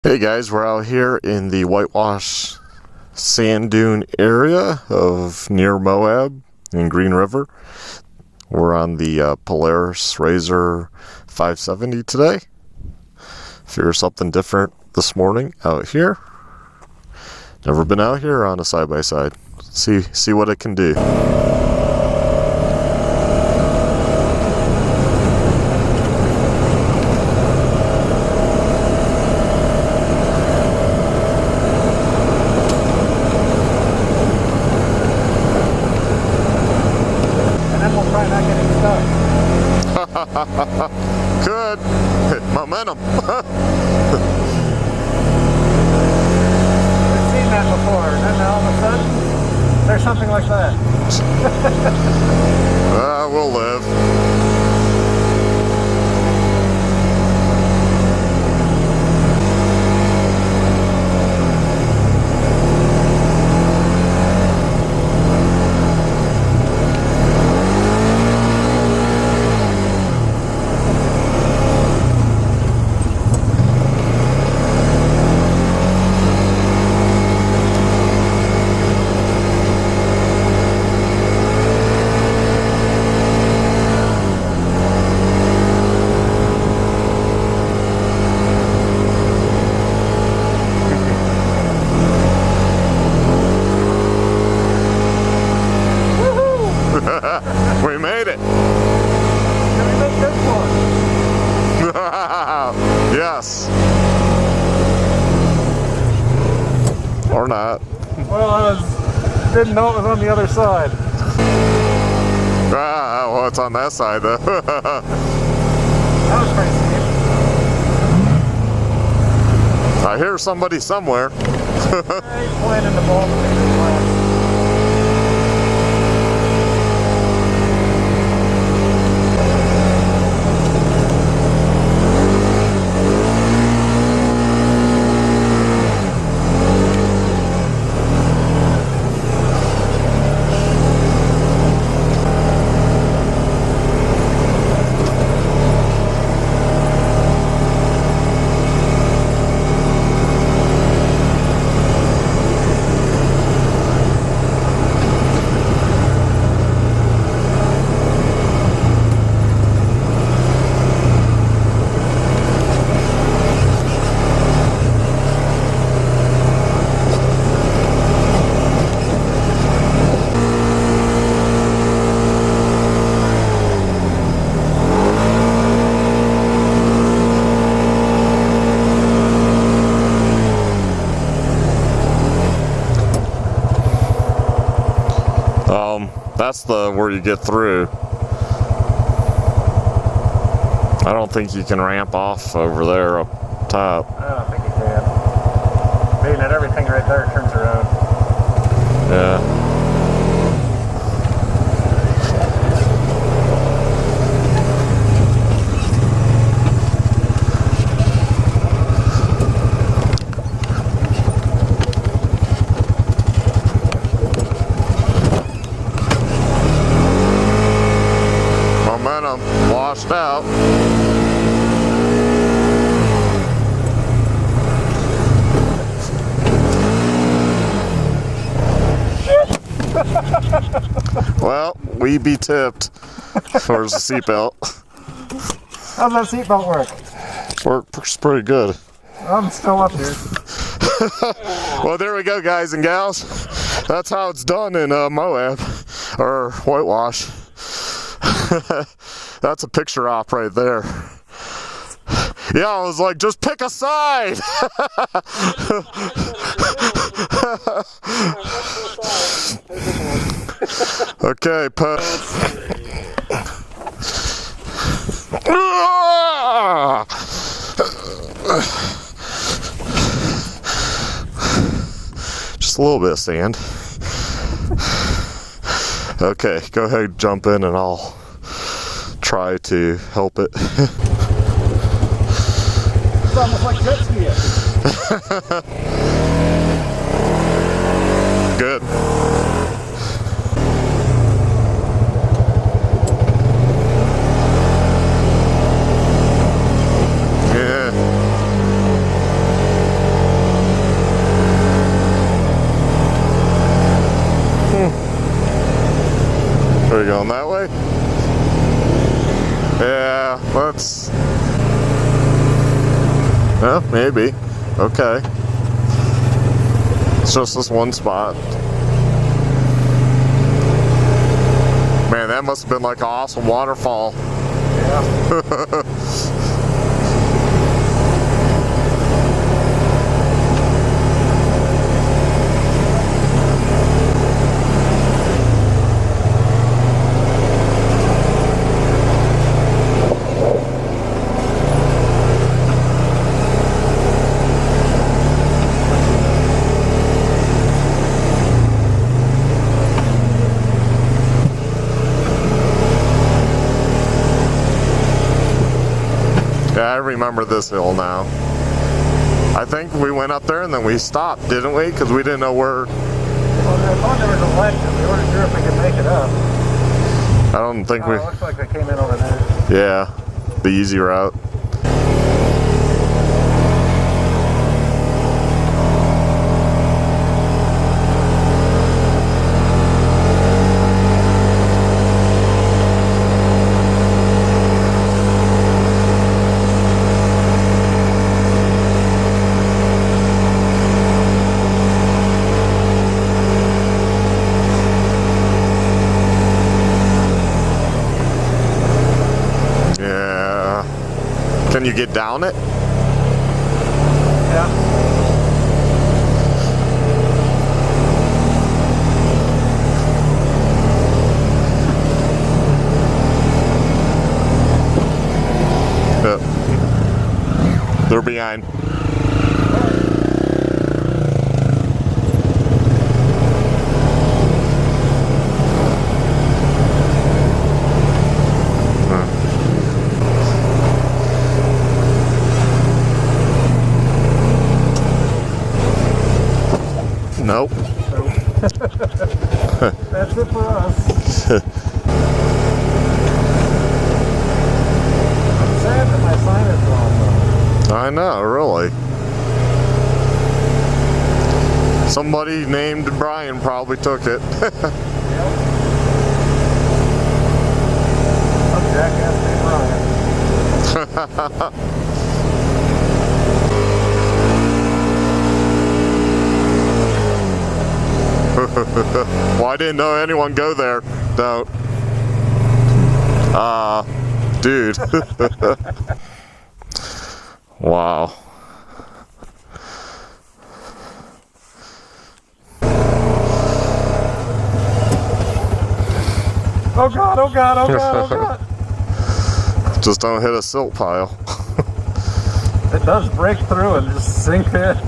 Hey guys, we're out here in the whitewash sand dune area of near Moab in Green River. We're on the Polaris Razor 570 today. Figure something different this morning out here. Never been out here on a side-by-side. See what it can do. Good. Momentum. We've seen that before, and then all of a sudden, there's something like that. We'll live. We made it. Can we make this one? Yes. Or not. Well, didn't know it was on the other side. Well, it's on that side though. That was pretty steep. I hear somebody somewhere. He's playing in the ball. That's where you get through. I don't think you can ramp off over there up top. I don't think you can. Being that everything right there turns around. Yeah. Washed out. Well, we be tipped. Where's the seatbelt? How's that seatbelt work? Works pretty good. I'm still up here. Well, there we go, guys and gals. That's how it's done in Moab, or whitewash. That's a picture op right there. Yeah, I was like, just pick a side. Okay, just a little bit of sand. Okay, go ahead, jump in, and I'll try to help it. It's almost like jet skiing. Good. Yeah. going that way? Yeah, let's... Well, maybe. Okay. It's just this one spot. Man, that must have been like an awesome waterfall. Yeah. I remember this hill now. I think we went up there and then we stopped, didn't we? Because we didn't know where... Well, I thought there was a ledge and we weren't sure if we could make it up. I don't think we... It looks like they came in over there. Yeah, the easy route. Can you get down it? Yeah. They're behind. Nope. That's it for us. I'm sad that my sign is gone though. I know, really. Somebody named Brian probably took it. Yep. Some jackass named Brian. Well, I didn't know anyone go there. Don't. Dude. Wow. Oh God, oh God, oh God, oh God. Just don't hit a silt pile. It does break through and just sink in. Yeah.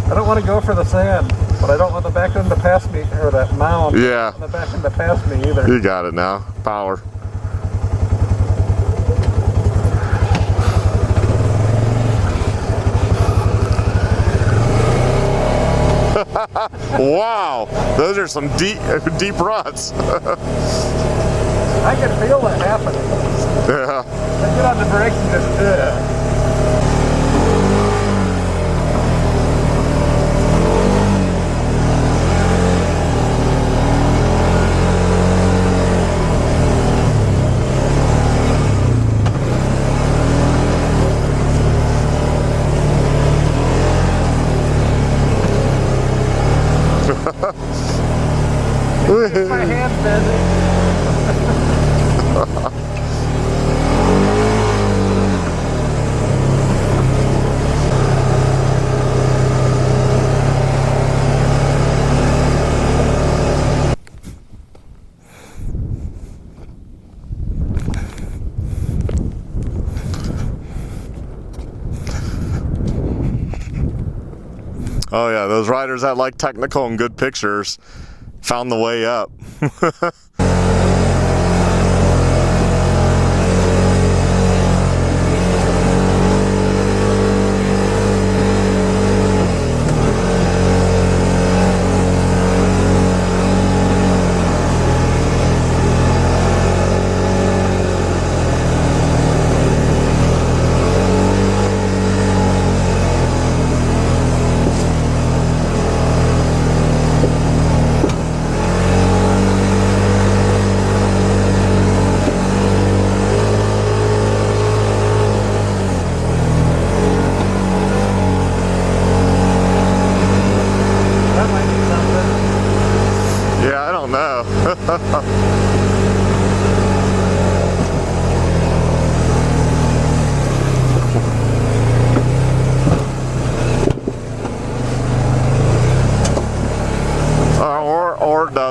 I don't want to go for the sand, but I don't want the back end to pass me, or that mound. Yeah. The back end to pass me either. You got it now. Power. Wow, those are some deep ruts. I can feel it happening. Yeah. I get on the brakes and just my hand's busy. Oh yeah, those riders that like technical and good pictures found the way up.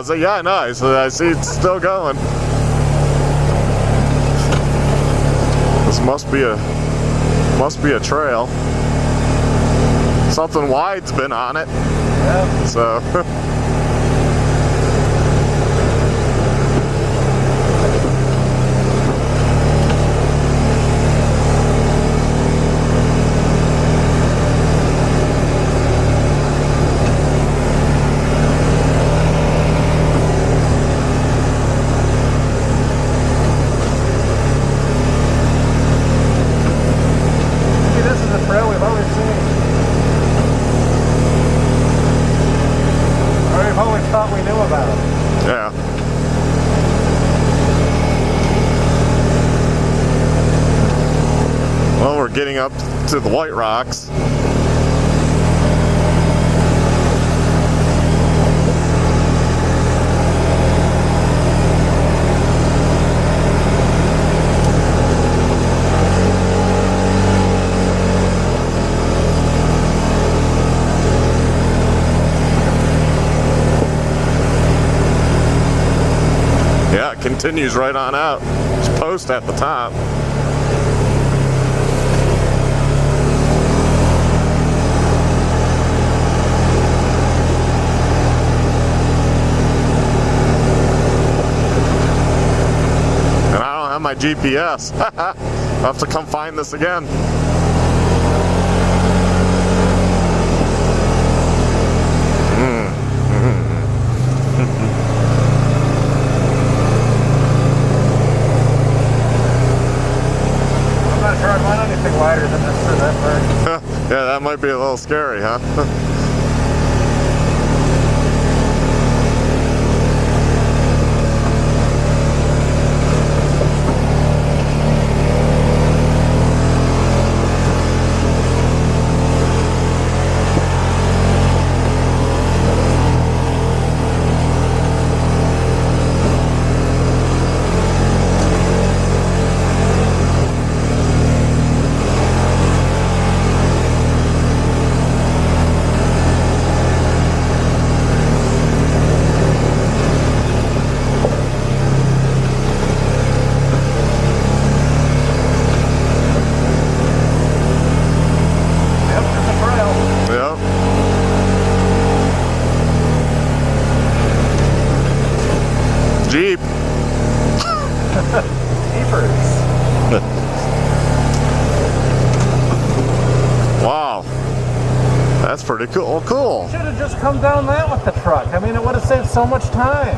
was like, yeah, nice. I see it's still going. This must be a trail. Something wide's been on it. Yeah. So. Thought we knew about it. Yeah. Well, we're getting up to the White Rocks. Yeah, it continues right on out. There's a post at the top. And I don't have my GPS. I'll have to come find this again. Wider than this for that bird. Yeah, that might be a little scary, huh? Jeep. Jeepers. Wow. That's pretty cool. Cool. Should have just come down that with the truck. I mean, it would have saved so much time.